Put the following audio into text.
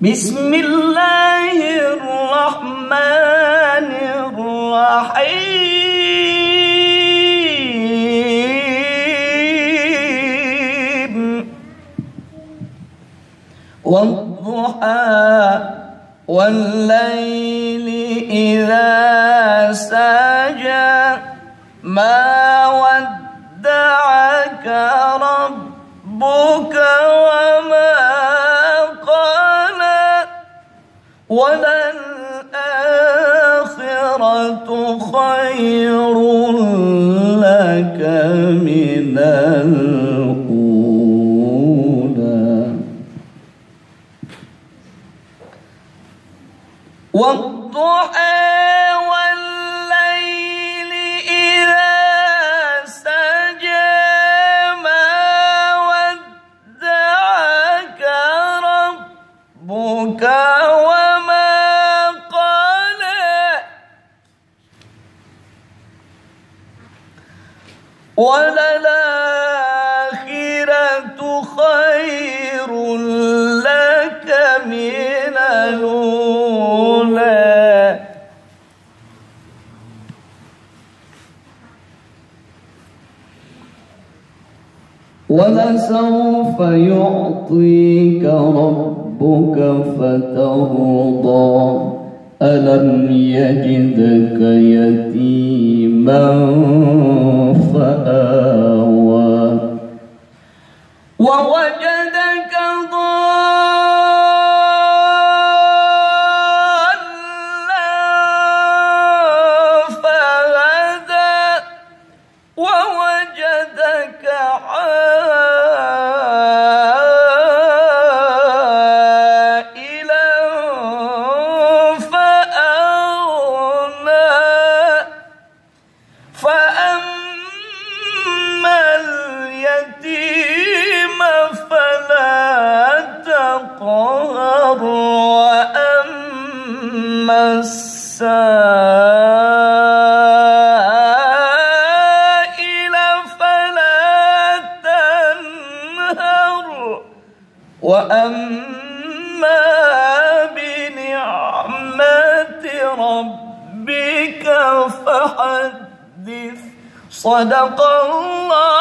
بسم الله الرحمن الرحيم والضحى والليل إذا سجى ما ودعك ربك وما قلى وللآخرة خير لك من الأولى والضحى والليل إذا سجى ما ودعك ربك وما قلى وللآخرة خير لك من الأولى ولسوف يعطيك ربك فترضى ألم يجدك يتيما فآوى ووجدك ضالا فهدى ووجدك عائلا فأغنى فأما اليتيم فلا تقهر وأما السائل فلا تنهر وأما بنعمة ربك فحدث صدق الله